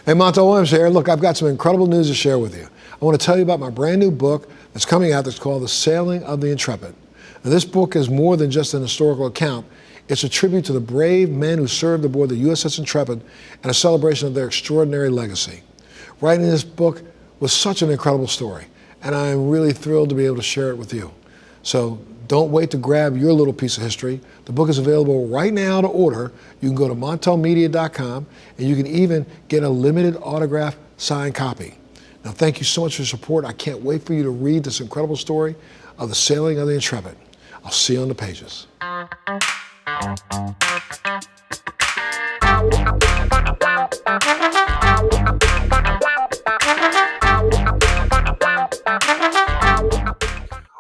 Hey, Montel Williams here. Look, I've got some incredible news to share with you. I want to tell you about my brand new book that's coming out that's called The Sailing of the Intrepid. Now, this book is more than just an historical account. It's a tribute to the brave men who served aboard the USS Intrepid and a celebration of their extraordinary legacy. Writing this book was such an incredible story, and I'm really thrilled to be able to share it with you. So don't wait to grab your little piece of history. The book is available right now to order. You can go to montelmedia.com, and you can even get a limited autograph signed copy. Now, thank you so much for your support. I can't wait for you to read this incredible story of the sailing of the Intrepid. I'll see you on the pages.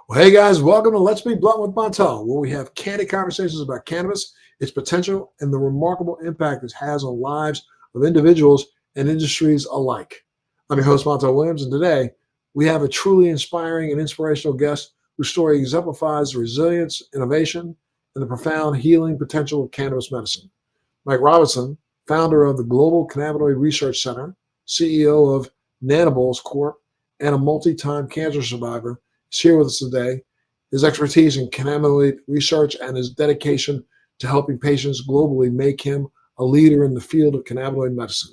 Well, hey guys, welcome to Let's Be Blunt with Montel, where we have candid conversations about cannabis, its potential, and the remarkable impact it has on lives of individuals and industries alike. I'm your host, Montel Williams, and today we have a truly inspiring and inspirational guest whose story exemplifies resilience, innovation, and the profound healing potential of cannabis medicine. Mike Robinson, founder of the Global Cannabinoid Research Center, CEO of Nanobles Corp, and a multi-time cancer survivor, is here with us today. His expertise in cannabinoid research and his dedication to helping patients globally make him a leader in the field of cannabinoid medicine.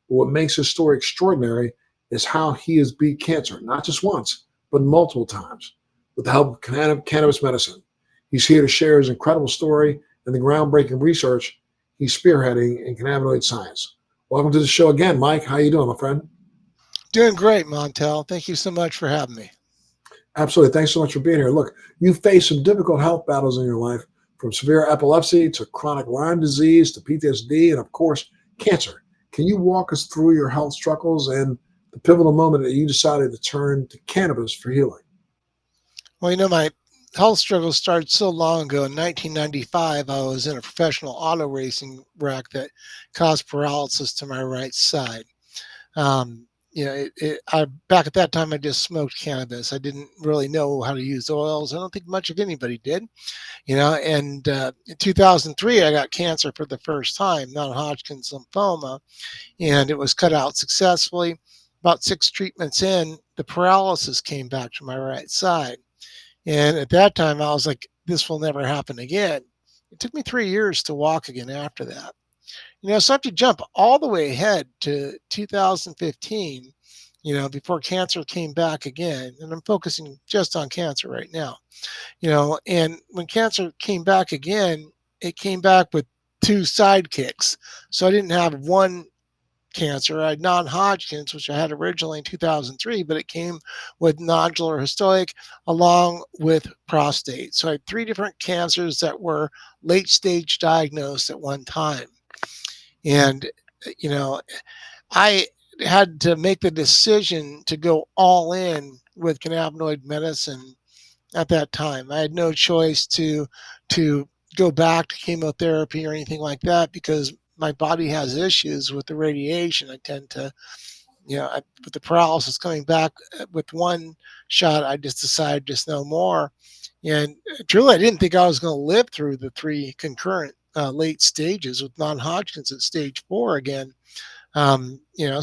But what makes his story extraordinary is how he has beat cancer, not just once, but multiple times, with the help of cannabis medicine. He's here to share his incredible story and the groundbreaking research he's spearheading in cannabinoid science. Welcome to the show again, Mike. How you doing, my friend? Doing great, Montel. Thank you so much for having me. Absolutely. Thanks so much for being here. Look, you've faced some difficult health battles in your life, from severe epilepsy to chronic Lyme disease to PTSD and, of course, cancer. Can you walk us through your health struggles and the pivotal moment that you decided to turn to cannabis for healing? Well, my health struggle started so long ago. In 1995, I was in a professional auto racing wreck that caused paralysis to my right side. Um, back at that time, I just smoked cannabis. I didn't really know how to use oils. I don't think much of anybody did, and in 2003, I got cancer for the first time, non-Hodgkin's lymphoma, and it was cut out successfully. About 6 treatments in, the paralysis came back to my right side. And at that time, I was like, this will never happen again. It took me 3 years to walk again after that. So I have to jump all the way ahead to 2015, before cancer came back again. And I'm focusing just on cancer right now. And when cancer came back again, it came back with 2 sidekicks. So I didn't have one cancer. I had non-Hodgkin's, which I had originally in 2003, but it came with nodular histoic along with prostate. So I had 3 different cancers that were late stage diagnosed at one time. And, I had to make the decision to go all in with cannabinoid medicine at that time. I had no choice to go back to chemotherapy or anything like that because my body has issues with the radiation. I tend to, with the paralysis coming back with one shot, I just decided just no more. And truly, I didn't think I was going to live through the 3 concurrent late stages with non-Hodgkin's at stage 4 again. So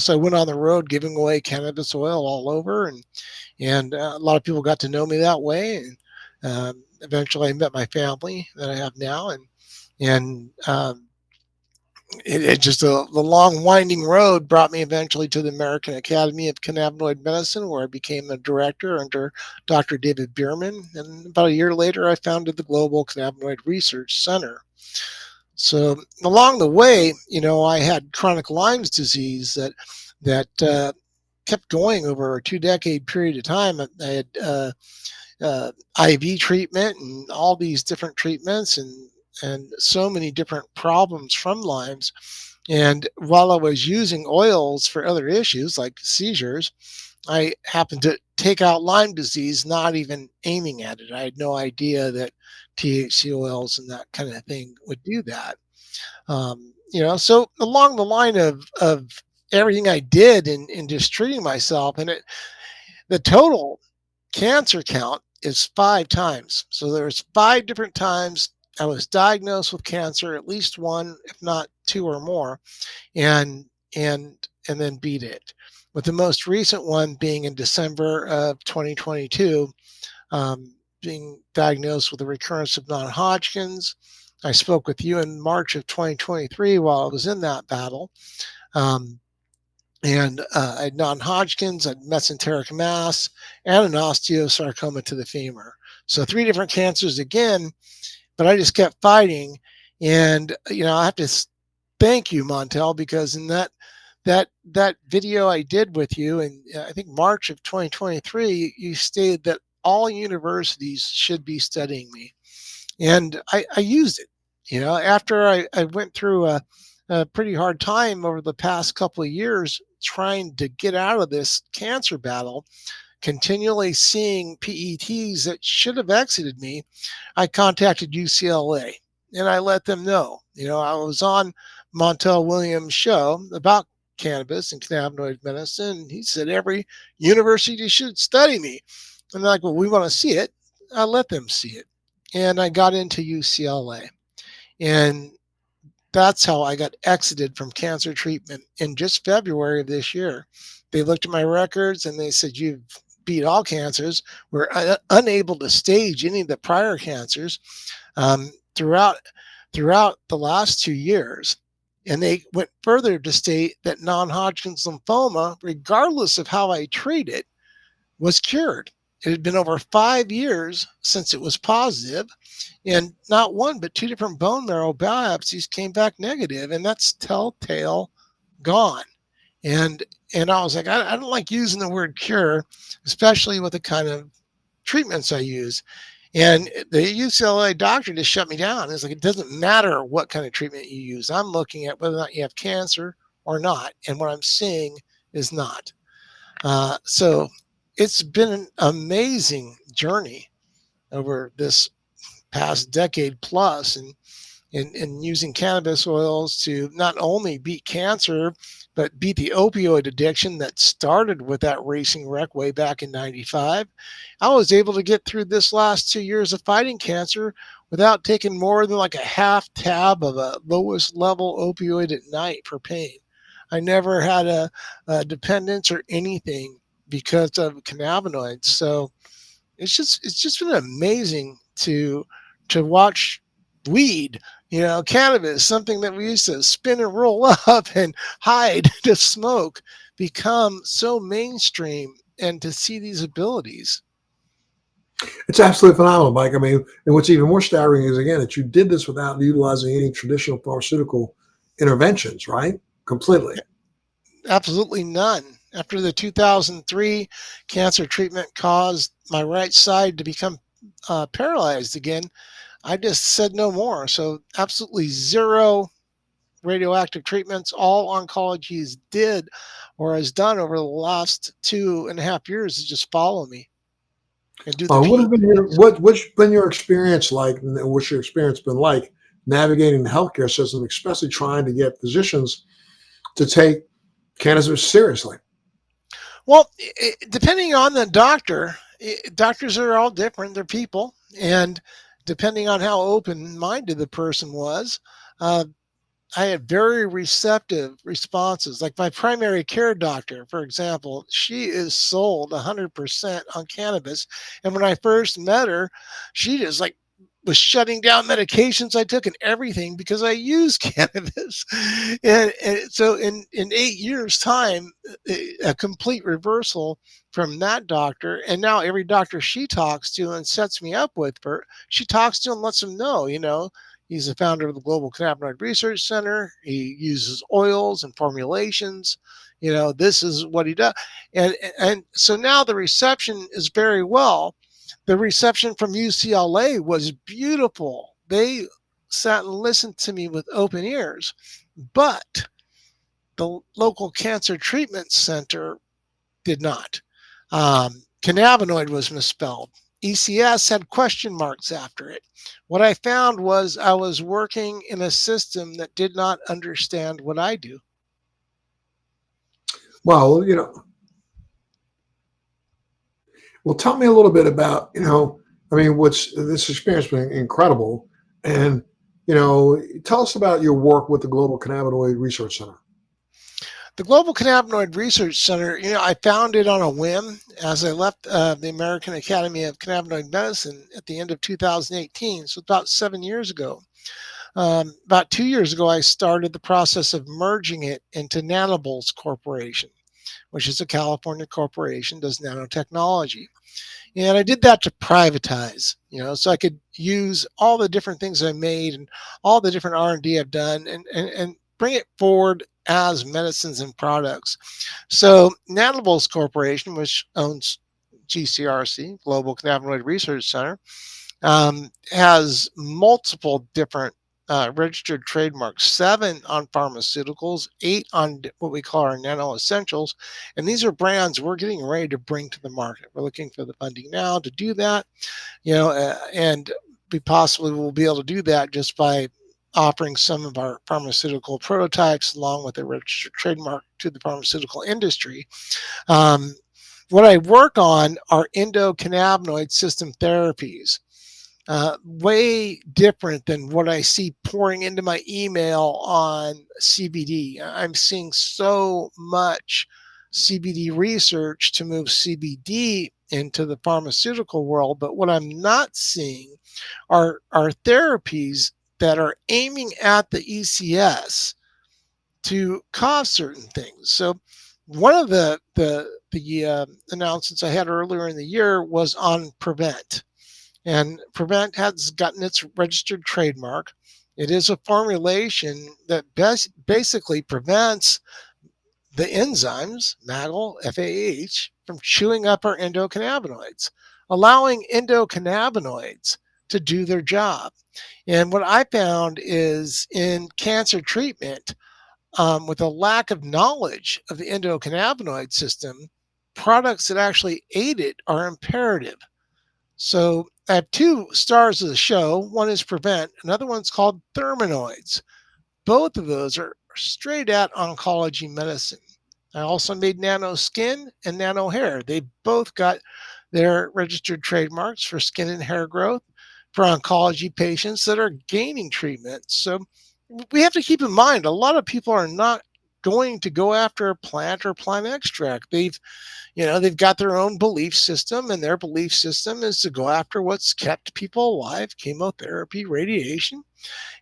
I went on the road giving away cannabis oil all over, and a lot of people got to know me that way. And eventually, I met my family that I have now, and it just the long winding road brought me eventually to the American Academy of Cannabinoid Medicine, where I became a director under Dr. David Bierman. And about a year later, I founded the Global Cannabinoid Research Center. So along the way, I had chronic Lyme's disease that kept going over a 2-decade period of time. I had IV treatment and all these different treatments and so many different problems from Lyme's. And while I was using oils for other issues like seizures, I happened to take out Lyme disease, not even aiming at it. I had no idea that THC oils and that kind of thing would do that. So along the line of everything I did in just treating myself, and the total cancer count is 5 times. So there's 5 different times I was diagnosed with cancer, at least one, if not 2 or more. And and then beat it. With the most recent one being in December of 2022, being diagnosed with a recurrence of non-Hodgkin's. I spoke with you in March of 2023 while I was in that battle. Um, and I had non-Hodgkin's, I had mesenteric mass, and an osteosarcoma to the femur. So 3 different cancers again, but I just kept fighting. And I have to thank you, Montel, because in that video I did with you in I think March of 2023, you stated that all universities should be studying me, and I used it. After I went through a pretty hard time over the past couple of years trying to get out of this cancer battle, continually seeing PETs that should have exited me, I contacted UCLA and I let them know. I was on Montel Williams' show about cannabis and cannabinoid medicine. And he said every university should study me. And they're like, well, we want to see it. I let them see it. And I got into UCLA. And that's how I got exited from cancer treatment in just February of this year. They looked at my records and they said, you've beat all cancers. We're unable to stage any of the prior cancers throughout the last 2 years. And they went further to state that non-Hodgkin's lymphoma, regardless of how I treat it, was cured. It had been over 5 years since it was positive, and not 1 but 2 different bone marrow biopsies came back negative, and that's telltale gone. And I was like, I don't like using the word cure, especially with the kind of treatments I use. And the UCLA doctor just shut me down. It's like, it doesn't matter what kind of treatment you use. I'm looking at whether or not you have cancer or not. And what I'm seeing is not. So it's been an amazing journey over this past decade plus, and using cannabis oils to not only beat cancer, but beat the opioid addiction that started with that racing wreck way back in 95. I was able to get through this last 2 years of fighting cancer without taking more than like a half tab of a lowest level opioid at night for pain. I never had a dependence or anything because of cannabinoids. So it's just been amazing to watch weed, cannabis, something that we used to spin and roll up and hide to smoke, become so mainstream, and to see these abilities. It's absolutely phenomenal, Mike. I mean, and what's even more staggering is, again, that you did this without utilizing any traditional pharmaceutical interventions, right? Completely. Absolutely none. After the 2003 cancer treatment caused my right side to become paralyzed again, I just said no more. So absolutely zero radioactive treatments. All oncology did or has done over the last 2.5 years is just follow me and do the What has PET. been what's been your experience like? And what's your experience been like navigating the healthcare system, especially trying to get physicians to take cannabis seriously? Well, depending on the doctor, doctors are all different. They're people, and depending on how open-minded the person was, uh, I had very receptive responses. Like my primary care doctor, for example, she is sold 100% on cannabis. And when I first met her, she just like was shutting down medications I took and everything because I use cannabis. And so in 8 years' time, a complete reversal from that doctor. And now every doctor she talks to and sets me up with, her, she talks to and lets them know, he's the founder of the Global Cannabinoid Research Center. He uses oils and formulations. This is what he does. And so now the reception is very well. The reception from UCLA was beautiful. They sat and listened to me with open ears. But the local cancer treatment center did not. Cannabinoid was misspelled. ECS had question marks after it. What I found was I was working in a system that did not understand what I do. Well, tell me a little bit about, I mean, what's this experience been incredible. And, tell us about your work with the Global Cannabinoid Research Center. The Global Cannabinoid Research Center, I found it on a whim as I left the American Academy of Cannabinoid Medicine at the end of 2018, so about 7 years ago. About 2 years ago, I started the process of merging it into Nanobles Corporation, which is a California corporation, does nanotechnology. And I did that to privatize, so I could use all the different things I made and all the different R&D I've done and bring it forward as medicines and products. So Nanobles Corporation, which owns GCRC, Global Cannabinoid Research Center, has multiple different registered trademarks, 7 on pharmaceuticals, 8 on what we call our nano essentials. And these are brands we're getting ready to bring to the market. We're looking for the funding now to do that, and we possibly will be able to do that just by offering some of our pharmaceutical prototypes along with a registered trademark to the pharmaceutical industry. What I work on are endocannabinoid system therapies. Way different than what I see pouring into my email on CBD. I'm seeing so much CBD research to move CBD into the pharmaceutical world, but what I'm not seeing are therapies that are aiming at the ECS to cause certain things. So one of the announcements I had earlier in the year was on Prevent. And Prevent has gotten its registered trademark. It is a formulation that basically prevents the enzymes, MAGL, FAH, from chewing up our endocannabinoids, allowing endocannabinoids to do their job. And what I found is in cancer treatment, with a lack of knowledge of the endocannabinoid system, products that actually aid it are imperative. So I have 2 stars of the show. One is Prevent, another one's called Therminoids. Both of those are straight at oncology medicine. I also made Nano Skin and Nano Hair. They both got their registered trademarks for skin and hair growth for oncology patients that are gaining treatment. So we have to keep in mind a lot of people are not going to go after a plant or plant extract. They've got their own belief system, and their belief system is to go after what's kept people alive, chemotherapy, radiation,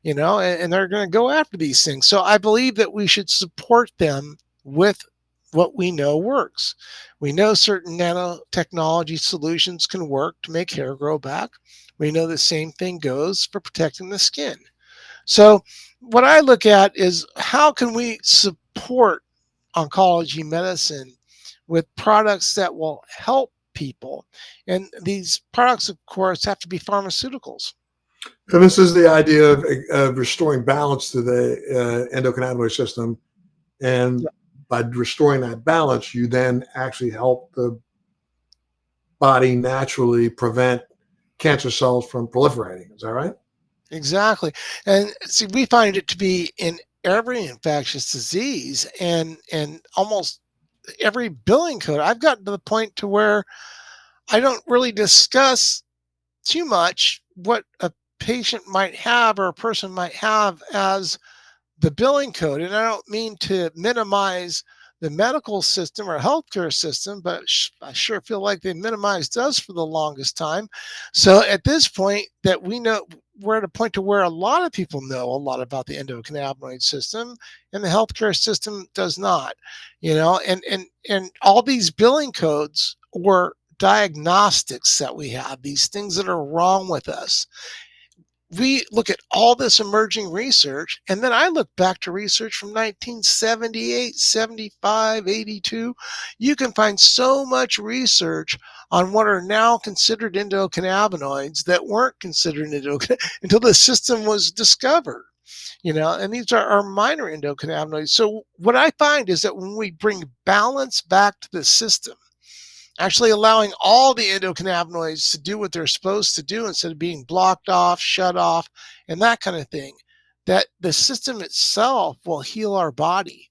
and they're going to go after these things. So I believe that we should support them with what we know works. We know certain nanotechnology solutions can work to make hair grow back. We know the same thing goes for protecting the skin. So what I look at is how can we support oncology medicine with products that will help people? And these products, of course, have to be pharmaceuticals. And this is the idea of restoring balance to the endocannabinoid system. And by restoring that balance, you then actually help the body naturally prevent cancer cells from proliferating. Is that right? Exactly. And see, we find it to be in every infectious disease and almost every billing code. I've gotten to the point to where I don't really discuss too much what a patient might have or a person might have as the billing code. And I don't mean to minimize the medical system or healthcare system, but I sure feel like they minimized us for the longest time. So at this point that we know, we're at a point to where a lot of people know a lot about the endocannabinoid system and the healthcare system does not, and all these billing codes were diagnostics that we have, these things that are wrong with us. We look at all this emerging research, and then I look back to research from 1978, 75, 82. You can find so much research on what are now considered endocannabinoids that weren't considered until the system was discovered. And these are minor endocannabinoids. So what I find is that when we bring balance back to the system, actually allowing all the endocannabinoids to do what they're supposed to do instead of being blocked off, shut off, and that kind of thing, that the system itself will heal our body.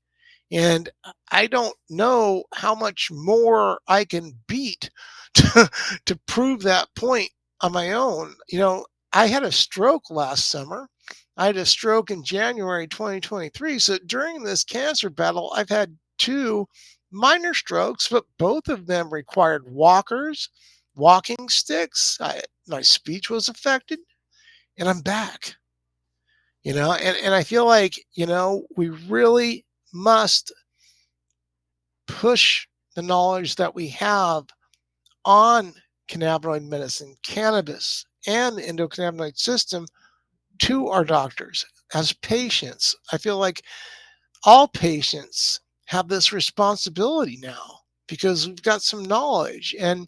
And I don't know how much more I can beat to prove that point on my own. I had a stroke last summer. I had a stroke in January 2023. So during this cancer battle, I've had 2 minor strokes, but both of them required walkers, walking sticks. My speech was affected, and I'm back. And I feel like, we really must push the knowledge that we have on cannabinoid medicine, cannabis, and the endocannabinoid system to our doctors as patients. I feel like all patients have this responsibility now because we've got some knowledge, and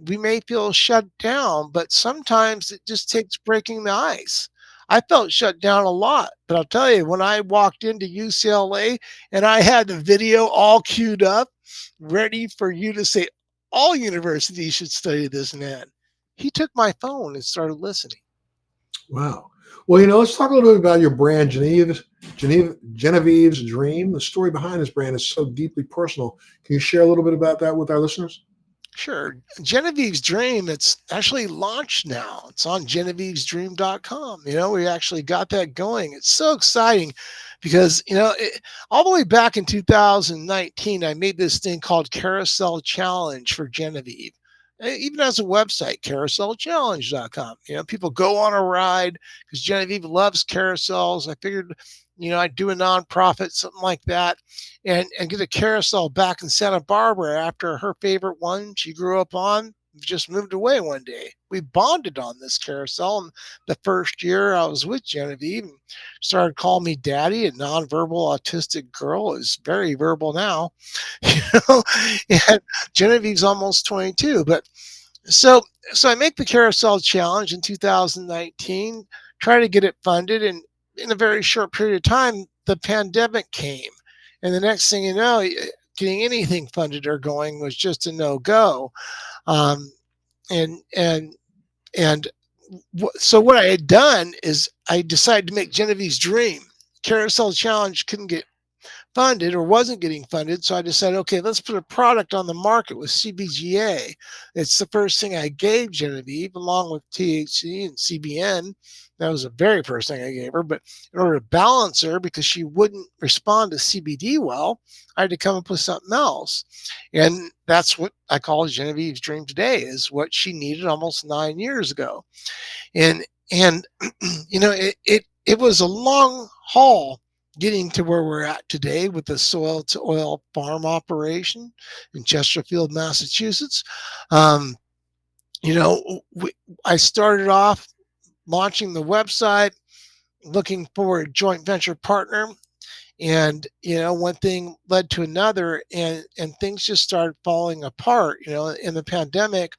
we may feel shut down, but sometimes it just takes breaking the ice. I felt shut down a lot, but I'll tell you, when I walked into UCLA and I had the video all queued up, ready for you to say, all universities should study this man, he took my phone and started listening. Wow. Well, let's talk a little bit about your brand, Genevieve's Dream. The story behind this brand is so deeply personal. Can you share a little bit about that with our listeners? Sure. Genevieve's Dream, it's actually launched now. It's on Genevieve'sDream.com. We actually got that going. It's so exciting because, all the way back in 2019, I made this thing called Carousel Challenge for Genevieve. Even as a website, carouselchallenge.com. People go on a ride because Genevieve loves carousels. I figured, I'd do a nonprofit, something like that, and get a carousel back in Santa Barbara after her favorite one she grew up on just moved away one day. We bonded on this carousel. And the first year I was with Genevieve, and started calling me daddy. A nonverbal autistic girl is very verbal now. And Genevieve's almost 22. But so I make the carousel challenge in 2019, try to get it funded, and in a very short period of time, the pandemic came. And the next thing you know, getting anything funded or going was just a no-go. And so what I had done is I decided to make Genevieve's Dream. Carousel Challenge couldn't get funded or wasn't getting funded. So I decided, okay, let's put a product on the market with CBGA. It's the first thing I gave Genevieve, along with THC and CBN. That was the very first thing I gave her. But in order to balance her, because she wouldn't respond to CBD well, I had to come up with something else. And that's what I call Genevieve's Dream today, is what she needed almost 9 years ago. And it was a long haul getting to where we're at today with the soil to oil farm operation in Chesterfield, Massachusetts. I started off launching the website, looking for a joint venture partner. And, one thing led to another, and things just started falling apart. In the pandemic,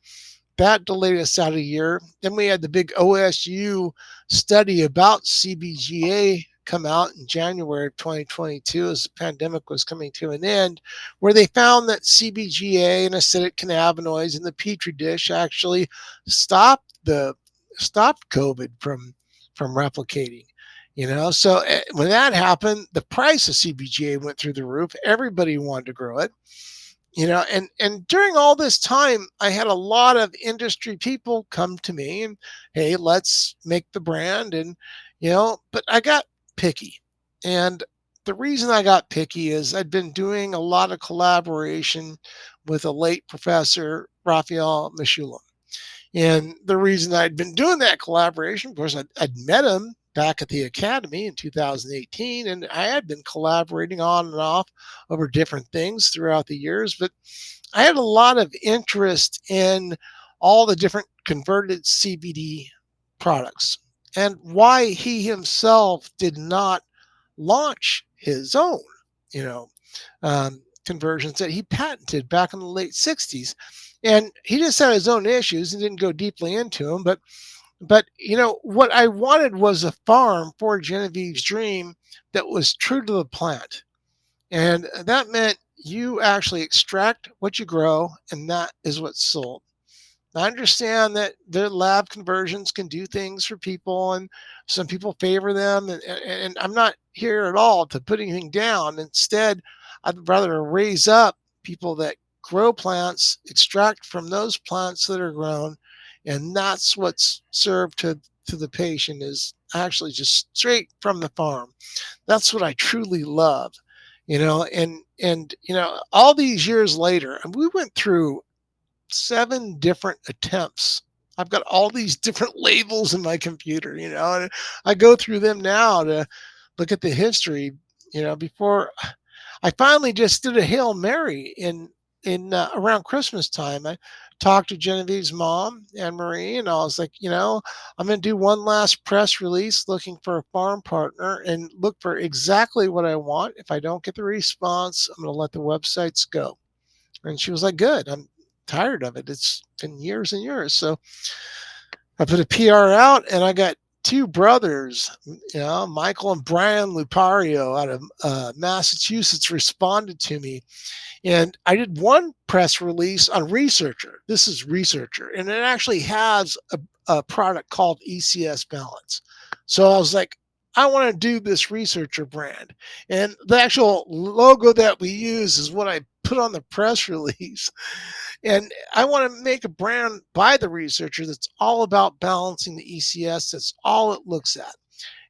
that delayed us out a year. Then we had the big OSU study about CBGA come out in January of 2022 as the pandemic was coming to an end, where they found that CBGA and acidic cannabinoids in the petri dish actually stopped COVID from replicating. So when that happened, the price of CBGA went through the roof. Everybody wanted to grow it. And during all this time, I had a lot of industry people come to me and, hey, let's make the brand. And, but I got picky. And the reason I got picky is I'd been doing a lot of collaboration with a late professor, Raphael Mishulam. And the reason I'd been doing that collaboration, of course, I'd met him back at the academy in 2018, and I had been collaborating on and off over different things throughout the years. But I had a lot of interest in all the different converted CBD products and why he himself did not launch his own, conversions that he patented back in the late 60s. And he just had his own issues and didn't go deeply into them. But what I wanted was a farm for Genevieve's Dream that was true to the plant. And that meant you actually extract what you grow, and that is what's sold. I understand that their lab conversions can do things for people, and some people favor them. And I'm not here at all to put anything down. Instead, I'd rather raise up people that grow plants, extract from those plants that are grown, and that's what's served to the patient, is actually just straight from the farm. That's what I truly love. and all these years later, and we went through 7 different attempts. I've got all these different labels in my computer, and I go through them now to look at the history, before I finally just did a Hail Mary in around Christmas time. I talked to Genevieve's mom, Anne Marie, and I was like, I'm going to do one last press release looking for a farm partner and look for exactly what I want. If I don't get the response, I'm going to let the websites go. And she was like, good. I'm tired of it. It's been years and years. So I put a PR out, and I got 2 brothers, Michael and Brian Lupario out of Massachusetts responded to me. And I did one press release on Researcher. This is Researcher, and it actually has a product called ECS Balance. So I was like, I want to do this Researcher brand. And the actual logo that we use is what I put on the press release. And I want to make a brand by the Researcher that's all about balancing the ECS. That's all it looks at,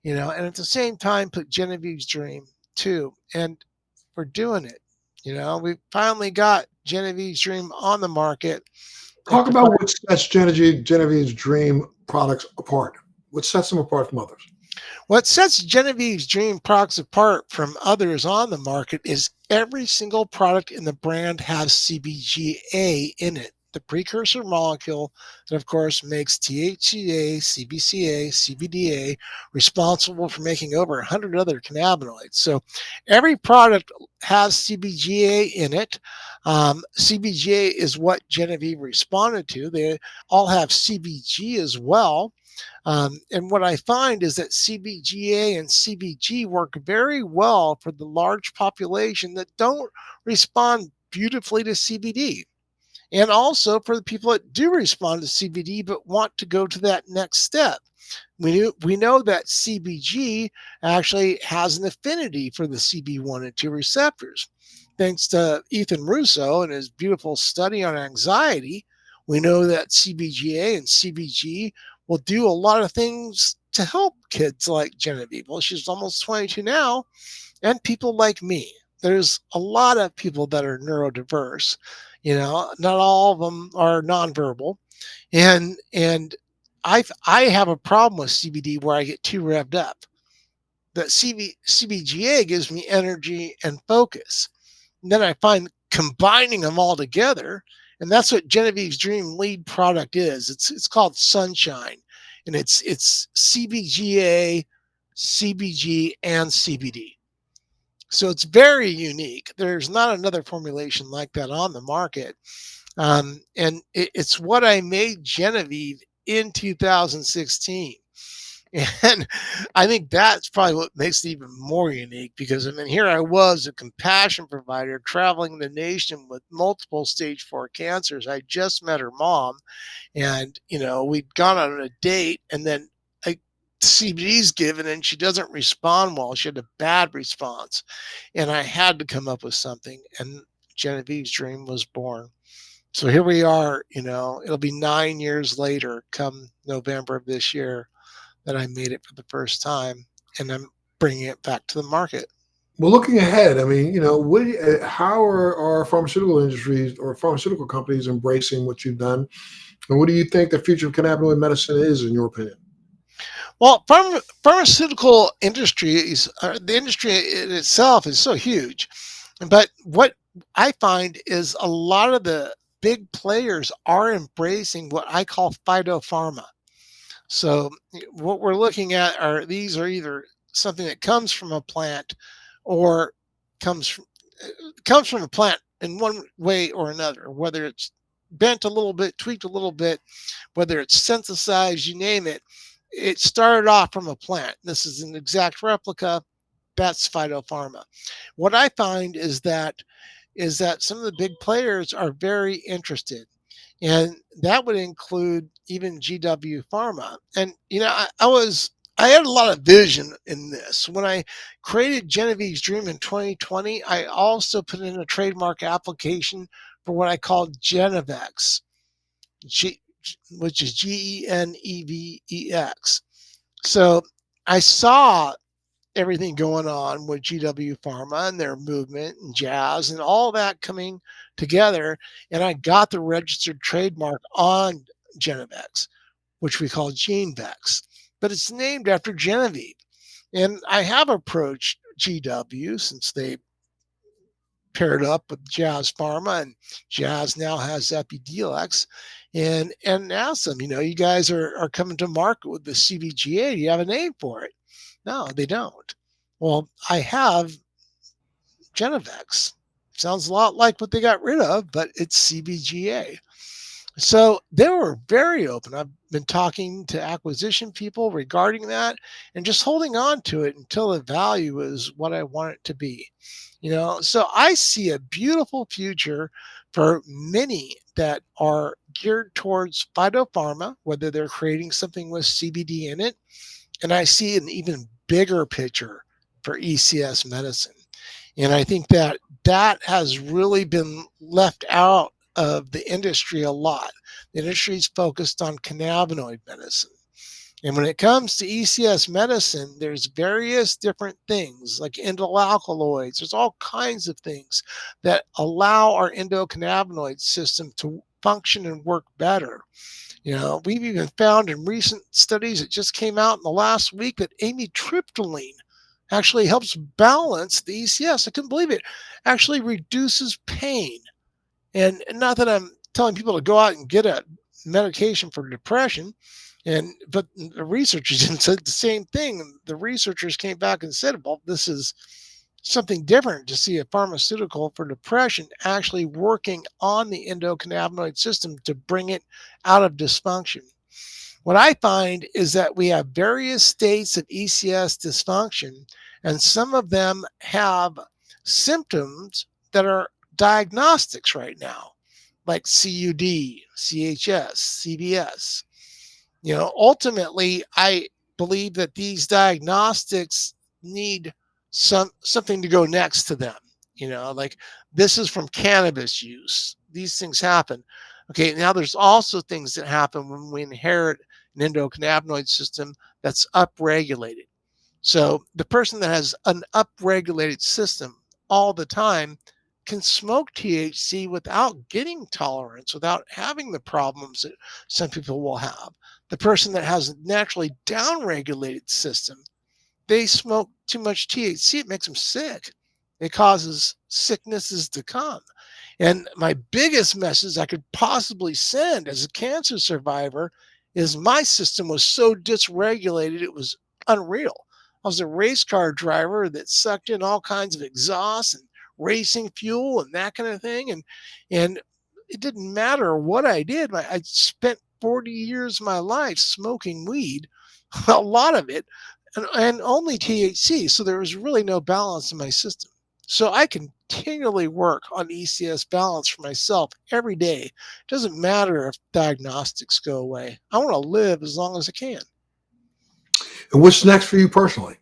and at the same time, put Genevieve's Dream too. And we're doing it. We finally got Genevieve's Dream on the market. Talk about what sets Genevieve's Dream products apart. What sets them apart from others? What sets Genevieve's Dream products apart from others on the market is every single product in the brand has CBGA in it, the precursor molecule that, of course, makes THCA, CBCA, CBDA responsible for making over 100 other cannabinoids. So every product has CBGA in it. CBGA is what Genevieve responded to. They all have CBG as well. And what I find is that CBGA and CBG work very well for the large population that don't respond beautifully to CBD. And also for the people that do respond to CBD but want to go to that next step. We know that CBG actually has an affinity for the CB1 and 2 receptors. Thanks to Ethan Russo and his beautiful study on anxiety, we know that CBGA and CBG will do a lot of things to help kids like Genevieve. Well, she's almost 22 now, and people like me. There's a lot of people that are neurodiverse. Not all of them are nonverbal, and I have a problem with CBD where I get too revved up. That CBGA gives me energy and focus. And then I find combining them all together, and that's what Genevieve's Dream lead product is. It's called Sunshine, and it's CBGA, CBG, and CBD. So it's very unique. There's not another formulation like that on the market. And it's what I made Genevieve in 2016. And I think that's probably what makes it even more unique because, here I was, a compassion provider traveling the nation with multiple stage 4 cancers. I just met her mom, and, we'd gone on a date, and then CBD's given and she doesn't respond well. She had a bad response. And I had to come up with something, and Genevieve's Dream was born. So here we are, it'll be 9 years later, come November of this year, that I made it for the first time, and I'm bringing it back to the market. Well, looking ahead, how are our pharmaceutical industries or pharmaceutical companies embracing what you've done? And what do you think the future of cannabinoid medicine is, in your opinion? Well, pharmaceutical industries, the industry in itself is so huge. But what I find is a lot of the big players are embracing what I call phytopharma. So what we're looking at are either something that comes from a plant or comes from a plant in one way or another, whether it's bent a little bit, tweaked a little bit, whether it's synthesized, you name it. It started off from a plant. This is an exact replica. That's phytopharma. What I find is that some of the big players are very interested, and that would include even GW Pharma. And I had a lot of vision in this. When I created Genevieve's Dream in 2020, I also put in a trademark application for what I called Genevex, which is Genevex. So I saw everything going on with GW Pharma and their movement and jazz and all that coming together. And I got the registered trademark on Genevex, which we call GeneVex, but it's named after Genevieve. And I have approached GW since they paired up with Jazz Pharma, and Jazz now has Epidiolex, and asked them, you guys are coming to market with the CBGA. Do you have a name for it? No, they don't. Well, I have Genevex. Sounds a lot like what they got rid of, but it's CBGA. So they were very open. I've been talking to acquisition people regarding that and just holding on to it until the value is what I want it to be. So I see a beautiful future for many that are geared towards phytopharma, whether they're creating something with CBD in it. And I see an even bigger picture for ECS medicine. And I think that has really been left out of the industry a lot. The industry is focused on cannabinoid medicine. And when it comes to ECS medicine, there's various different things like endocannabinoids. There's all kinds of things that allow our endocannabinoid system to function and work better. We've even found in recent studies that just came out in the last week that amitriptyline actually helps balance the ECS. I couldn't believe it. Actually reduces pain. And not that I'm telling people to go out and get a medication for depression, but the researchers said the same thing. The researchers came back and said, well, this is something different to see a pharmaceutical for depression actually working on the endocannabinoid system to bring it out of dysfunction. What I find is that we have various states of ECS dysfunction, and some of them have symptoms that are diagnostics right now, like CUD, CHS, CBS. Ultimately, I believe that these diagnostics need something to go next to them. Like this is from cannabis use. These things happen. Okay, now there's also things that happen when we inherit an endocannabinoid system that's upregulated. So the person that has an upregulated system all the time can smoke THC without getting tolerance, without having the problems that some people will have. The person that has a naturally downregulated system, they smoke too much THC, it makes them sick. It causes sicknesses to come. And my biggest message I could possibly send as a cancer survivor is my system was so dysregulated, it was unreal. I was a race car driver that sucked in all kinds of exhaust and racing fuel and that kind of thing. And it didn't matter what I did. I spent 40 years of my life smoking weed, a lot of it, and only THC. So there was really no balance in my system. So I continually work on ECS balance for myself every day. It doesn't matter if diagnostics go away. I want to live as long as I can. And what's next for you personally?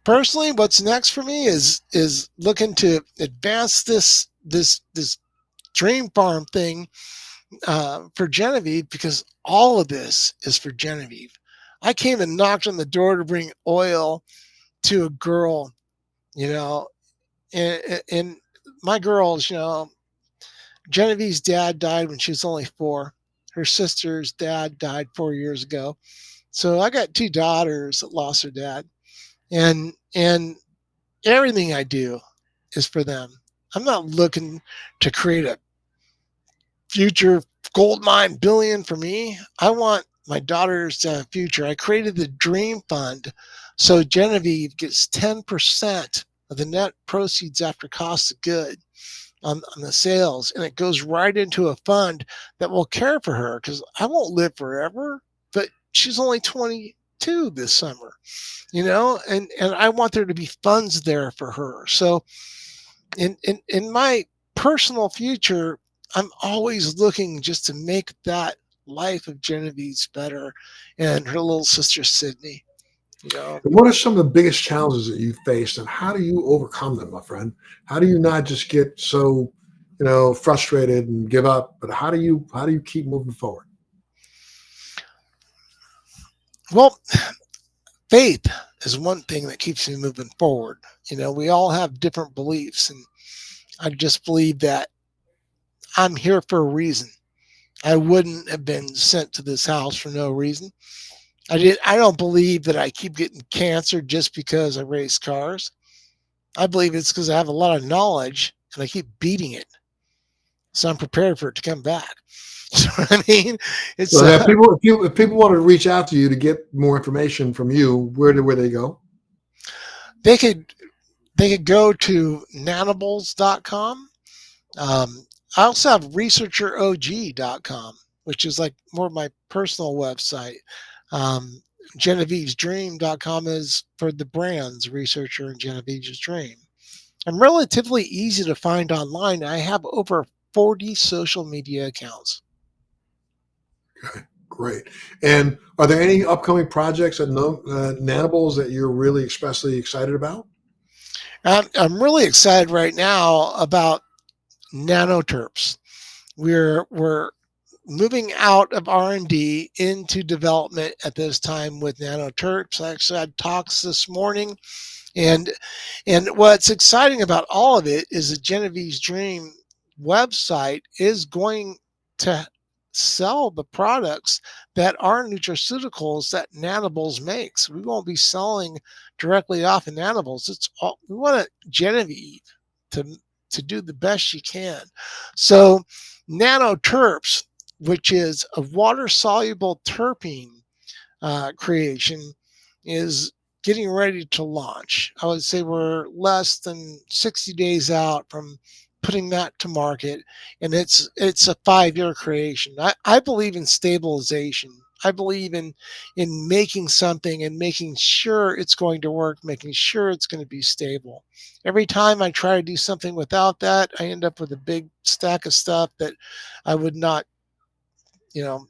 Personally, what's next for me is looking to advance this dream farm thing for Genevieve, because all of this is for Genevieve. I came and knocked on the door to bring oil to a girl, and my girls, Genevieve's dad died when she was only 4. Her sister's dad died 4 years ago. So I got 2 daughters that lost their dad. And everything I do is for them. I'm not looking to create a future gold mine billion for me. I want my daughters to have a future. I created the Dream Fund so Genevieve gets 10% of the net proceeds after cost of good on the sales, and it goes right into a fund that will care for her, because I won't live forever, but she's only 22 this summer, and I want there to be funds there for her. So in my personal future, I'm always looking just to make that life of Genevieve's better, and her little sister Sydney. And what are some of the biggest challenges that you faced, and how do you overcome them, my friend? How do you not just get so, frustrated and give up, but how do you keep moving forward? Well, faith is one thing that keeps me moving forward. We all have different beliefs, and I just believe that I'm here for a reason. I wouldn't have been sent to this house for no reason. I don't believe that I keep getting cancer just because I race cars. I believe it's because I have a lot of knowledge and I keep beating it. So I'm prepared for it to come back. So I mean, it's So that if people want to reach out to you to get more information from you, where they go? they could they could go to nanobles.com. I also have researcherog.com, which is like more of my personal website. Um, Genevieve'sDream.com is for the brands Researcher and Genevieve's Dream. I'm relatively easy to find online. I have over 40 social media accounts. Okay, great. And are there any upcoming projects at Nanobles that you're really especially excited about? I'm really excited right now about nanoterps. We're moving out of R&D into development at this time with nanoterps. I actually had talks this morning, and what's exciting about all of it is the Genevieve's Dream website is going to sell the products that are nutraceuticals that Nanobles makes. We won't be selling directly off of Nanobles. We want Genevieve to do the best she can. So nanoterps, which is a water soluble terpene creation, is getting ready to launch. I would say we're less than 60 days out from putting that to market, and it's a 5-year creation. I believe in stabilization. I believe in making something and making sure it's going to work, making sure it's going to be stable. Every time I try to do something without that, I end up with a big stack of stuff that I would not, you know,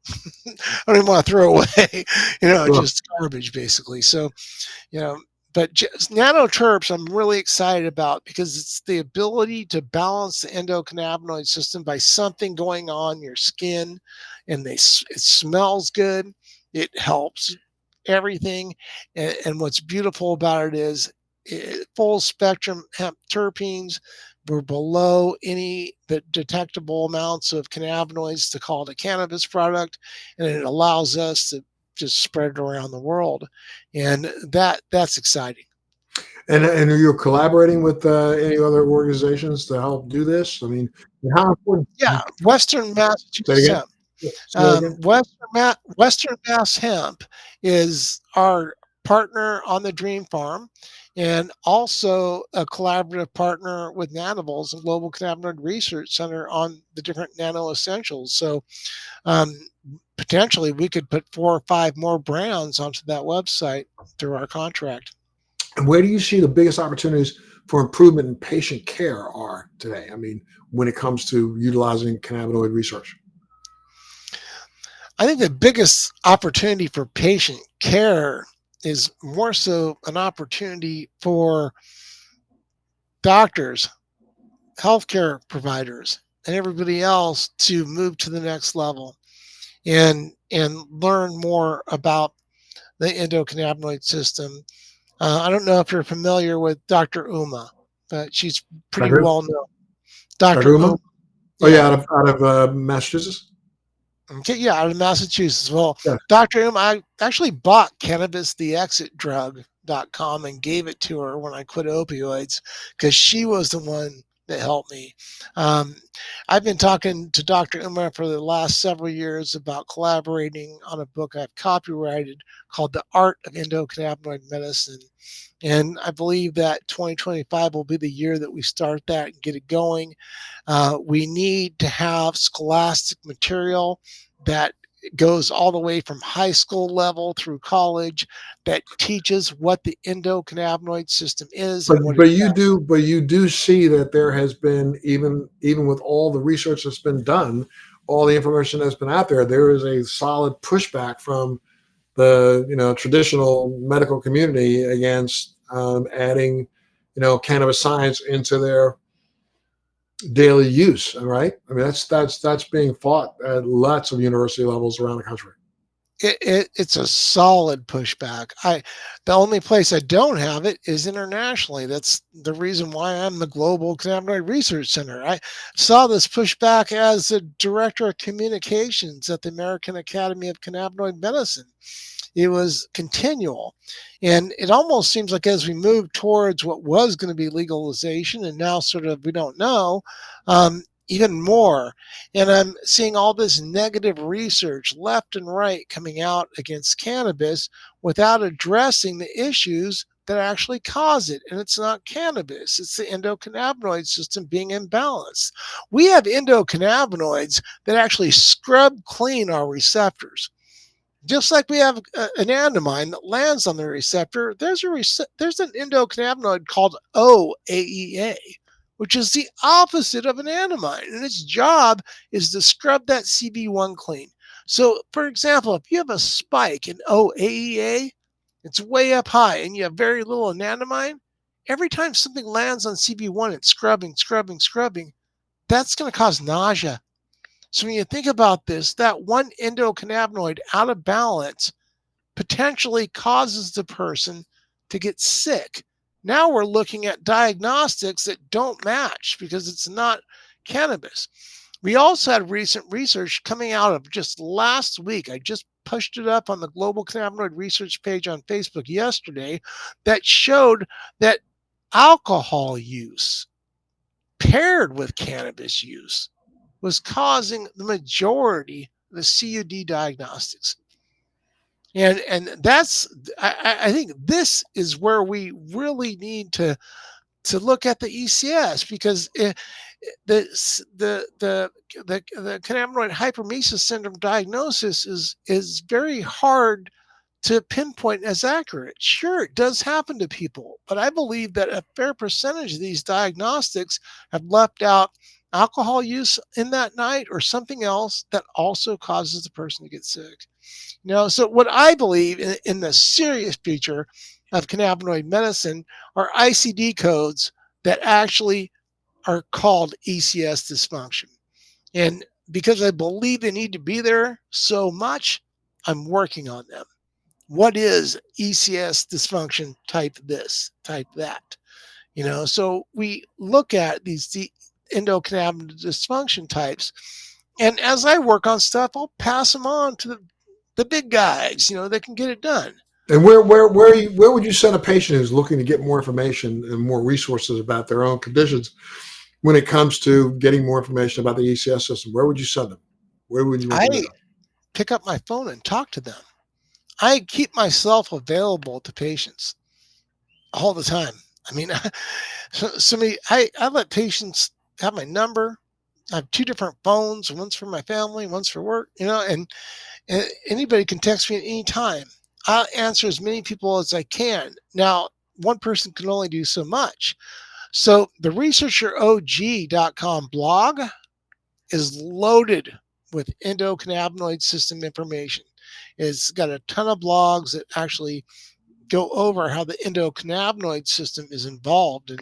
I don't even want to throw away, Sure. just garbage basically. So, you know, but just nanoterps, I'm really excited about because it's the ability to balance the endocannabinoid system by something going on your skin, and it smells good. It helps everything, and what's beautiful about it is full spectrum hemp terpenes. We're below any the detectable amounts of cannabinoids to call it a cannabis product, and it allows us to just spread it around the world, and that's exciting. And are you collaborating with any other organizations to help do this? I mean, how important? Yeah, Western Say it Massachusetts again. Hemp. Say it again. Western Mass Hemp is our partner on the Dream Farm, and also a collaborative partner with Nanobles, a global cannabinoid research center on the different nano essentials. So um, potentially we could put 4 or 5 more brands onto that website through our contract. And where do you see the biggest opportunities for improvement in patient care are today? I mean, when it comes to utilizing cannabinoid research. I think the biggest opportunity for patient care is more so an opportunity for doctors, healthcare providers, and everybody else to move to the next level and learn more about the endocannabinoid system. I don't know if you're familiar with Dr. Uma, but she's pretty Dr. well known. Dr. Dr. Uma? Uma, Oh yeah, yeah. out of Massachusetts. Okay, yeah, out of Massachusetts. Well, Yeah. Dr. Uma, I actually bought Cannabis the Exit Drug.com and gave it to her when I quit opioids because she was the one that helped me. Um, I've been talking to Dr. Uma for the last several years about collaborating on a book I've copyrighted called The Art of Endocannabinoid Medicine. And I believe that 2025 will be the year that we start that and get it going. We need to have scholastic material that goes all the way from high school level through college that teaches what the endocannabinoid system is and what it does. But you do see that there has been even with all the research that's been done, all the information that's been out there, there is a solid pushback from the traditional medical community against adding cannabis science into their daily use. Right? I mean that's being fought at lots of university levels around the country. It's a solid pushback. The only place I don't have it is internationally. That's the reason why I'm the Global Cannabinoid Research Center. I saw this pushback as the director of communications at the American Academy of Cannabinoid Medicine. It was continual. And it almost seems like as we move towards what was going to be legalization and now sort of we don't know, even more. And I'm seeing all this negative research left and right coming out against cannabis without addressing the issues that actually cause it. And it's not cannabis, it's the endocannabinoid system being imbalanced. We have endocannabinoids that actually scrub clean our receptors. Just like we have an anandamide that lands on the receptor, there's an endocannabinoid called OAEA, which is the opposite of an anandamide, and its job is to scrub that CB1 clean. So, for example, if you have a spike in OAEA, it's way up high, and you have very little anandamide, every time something lands on CB1, it's scrubbing, that's going to cause nausea. So when you think about this, that one endocannabinoid out of balance potentially causes the person to get sick. Now we're looking at diagnostics that don't match because it's not cannabis. We also had recent research coming out of just last week. I just pushed it up on the Global Cannabinoid Research page on Facebook yesterday that showed that alcohol use paired with cannabis use was causing the majority of the CUD diagnostics. And that's I think this is where we really need to look at the ECS because the cannabinoid hyperemesis syndrome diagnosis is very hard to pinpoint as accurate. Sure, it does happen to people, but I believe that a fair percentage of these diagnostics have left out alcohol use in that night or something else that also causes the person to get sick. So what I believe in the serious future of cannabinoid medicine are ICD codes that actually are called ECS dysfunction. And because I believe they need to be there so much, I'm working on them. What is ECS dysfunction type this, type that? So we look at these endocannabinoid dysfunction types. And as I work on stuff, I'll pass them on to the big guys, that can get it done. And where would you send a patient who's looking to get more information and more resources about their own conditions when it comes to getting more information about the ECS system? Where would you send them? Where would you recommend them? Pick up my phone and talk to them. I keep myself available to patients all the time. I mean, I let patients have my number. I have 2 different phones. One's for my family, one's for work, and anybody can text me at any time. I'll answer as many people as I can. Now, one person can only do so much. So the researcherog.com blog is loaded with endocannabinoid system information. It's got a ton of blogs that actually go over how the endocannabinoid system is involved in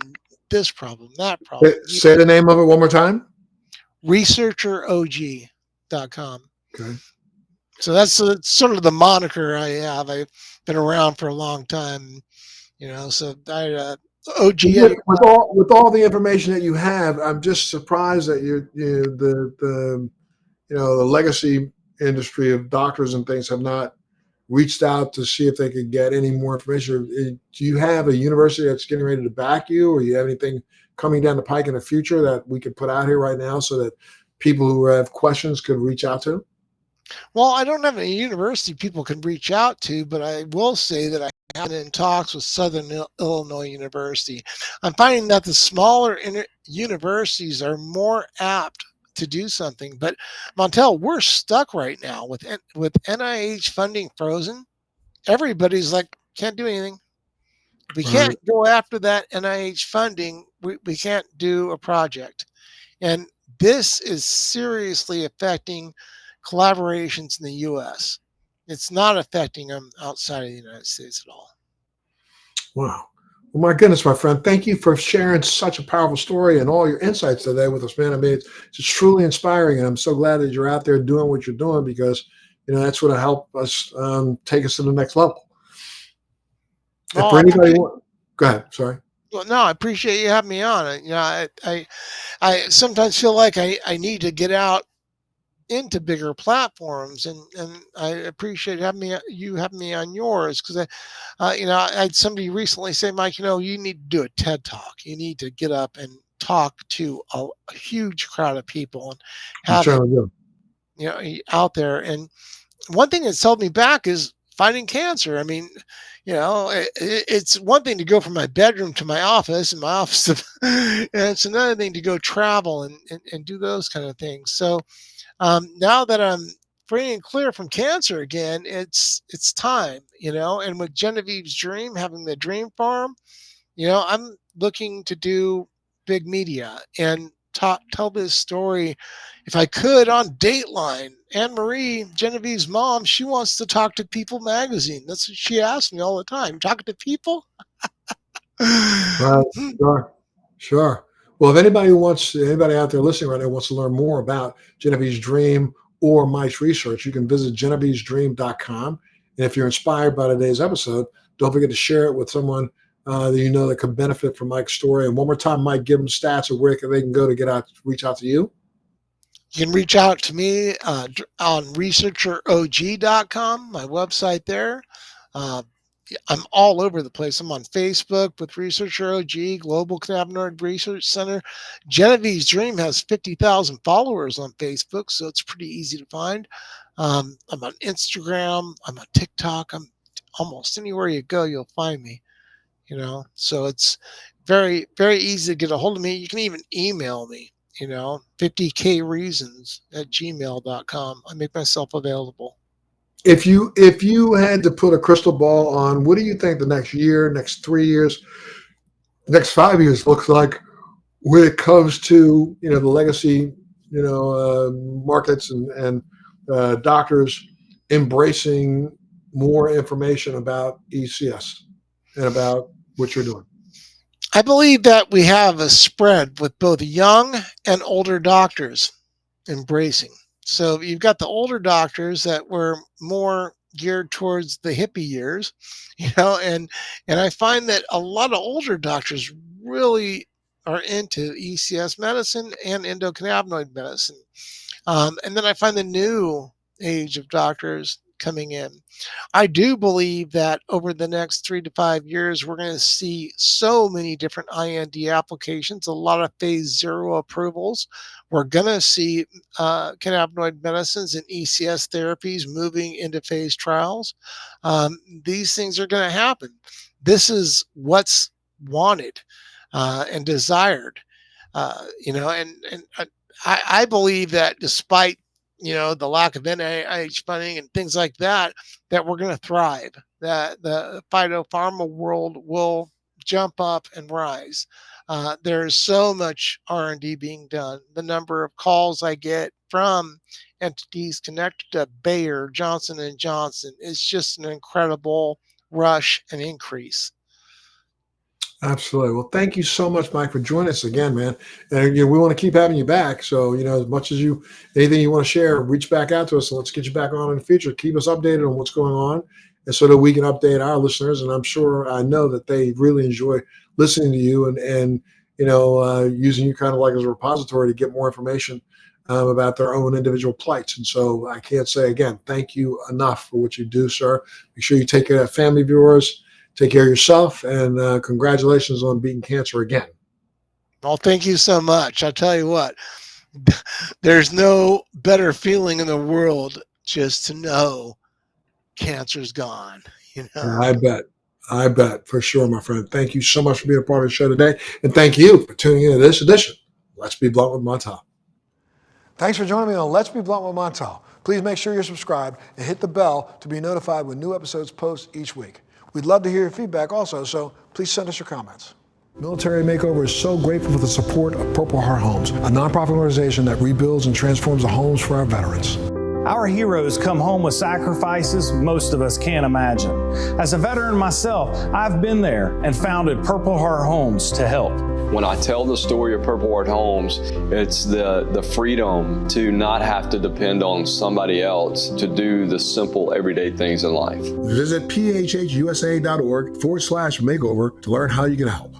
this problem, that problem. Say the name of it one more time. researcherog.com. Okay. So that's sort of the moniker I have. I've been around for a long time, so I OG. With all the information that you have, I'm just surprised that the legacy industry of doctors and things have not reached out to see if they could get any more information. Do you have a university that's getting ready to back you, or you have anything coming down the pike in the future that we could put out here right now so that people who have questions could reach out to? Well, I don't have any university people can reach out to, but I will say that I have been in talks with Southern Illinois University. I'm finding that the smaller universities are more apt to do something. But Montel, we're stuck right now with NIH funding frozen. Everybody's like, can't do anything. We can't go after that NIH funding. We can't do a project. And this is seriously affecting collaborations in the U.S. It's not affecting them outside of the United States at all. Wow. Well, my goodness, my friend, thank you for sharing such a powerful story and all your insights today with us, man. I mean, it's truly inspiring, and I'm so glad that you're out there doing what you're doing because that's what will help us take us to the next level. Well, If for anybody, go ahead. Sorry. Well, no, I appreciate you having me on. I sometimes feel like I need to get out into bigger platforms, and I appreciate you having me on yours, because I had somebody recently say, Mike, you need to do a TED Talk. You need to get up and talk to a huge crowd of people and have it, out there. And one thing that's held me back is fighting cancer. I mean, it's one thing to go from my bedroom to my office, and my office and it's another thing to go travel and do those kind of things. So now that I'm free and clear from cancer again, it's time, and with Genevieve's dream, having the dream farm, I'm looking to do big media and tell this story, if I could, on Dateline. Anne Marie, Genevieve's mom, she wants to talk to People magazine. That's what she asks me all the time. Talking to people? Right. Sure. Well, if anybody out there listening right now wants to learn more about Genevieve's dream or Mike's research, you can visit genevievesdream.com. And if you're inspired by today's episode, don't forget to share it with someone that could benefit from Mike's story. And one more time, Mike, give them stats of where they can go to reach out to you. You can reach out to me on researcherog.com, my website there. I'm all over the place. I'm on Facebook with Researcher OG, Global Cannabinoid Research Center. Genevieve's Dream has 50,000 followers on Facebook, so it's pretty easy to find. I'm on Instagram. I'm on TikTok. I'm almost anywhere you go, you'll find me. So it's very, very easy to get a hold of me. You can even email me, 50kreasons@gmail.com. I make myself available. If you had to put a crystal ball on, what do you think the next year, next 3 years, next 5 years looks like when it comes to the legacy markets and doctors embracing more information about ECS and about what you're doing? I believe that we have a spread with both young and older doctors embracing. So you've got the older doctors that were more geared towards the hippie years, and I find that a lot of older doctors really are into ECS medicine and endocannabinoid medicine. And then I find the new age of doctors coming in. I do believe that over the next 3 to 5 years, we're going to see so many different IND applications, a lot of phase 0 approvals. We're going to see cannabinoid medicines and ECS therapies moving into phase trials. These things are going to happen. This is what's wanted and desired, and I believe that despite the lack of NIH funding and things like that, that we're going to thrive, that the phytopharma world will jump up and rise. There's so much R&D being done. The number of calls I get from entities connected to Bayer, Johnson & Johnson is just an incredible rush and increase. Absolutely. Well, thank you so much, Mike, for joining us again, man. And we want to keep having you back. So, as much as anything you want to share, reach back out to us and let's get you back on in the future. Keep us updated on what's going on, and so that we can update our listeners. And I know that they really enjoy listening to you and using you kind of like as a repository to get more information about their own individual plights. And so I can't say again, thank you enough for what you do, sir. Make sure you take care of that family of yours. Take care of yourself, and congratulations on beating cancer again. Well, thank you so much. I tell you what, there's no better feeling in the world just to know cancer's gone. I bet for sure, my friend. Thank you so much for being a part of the show today, and thank you for tuning into this edition. Let's Be Blunt with Montel. Thanks for joining me on Let's Be Blunt with Montel. Please make sure you're subscribed and hit the bell to be notified when new episodes post each week. We'd love to hear your feedback also, so please send us your comments. Military Makeover is so grateful for the support of Purple Heart Homes, a nonprofit organization that rebuilds and transforms the homes for our veterans. Our heroes come home with sacrifices most of us can't imagine. As a veteran myself, I've been there and founded Purple Heart Homes to help. When I tell the story of Purple Heart Homes, it's the freedom to not have to depend on somebody else to do the simple everyday things in life. Visit phhusa.org/makeover to learn how you can help.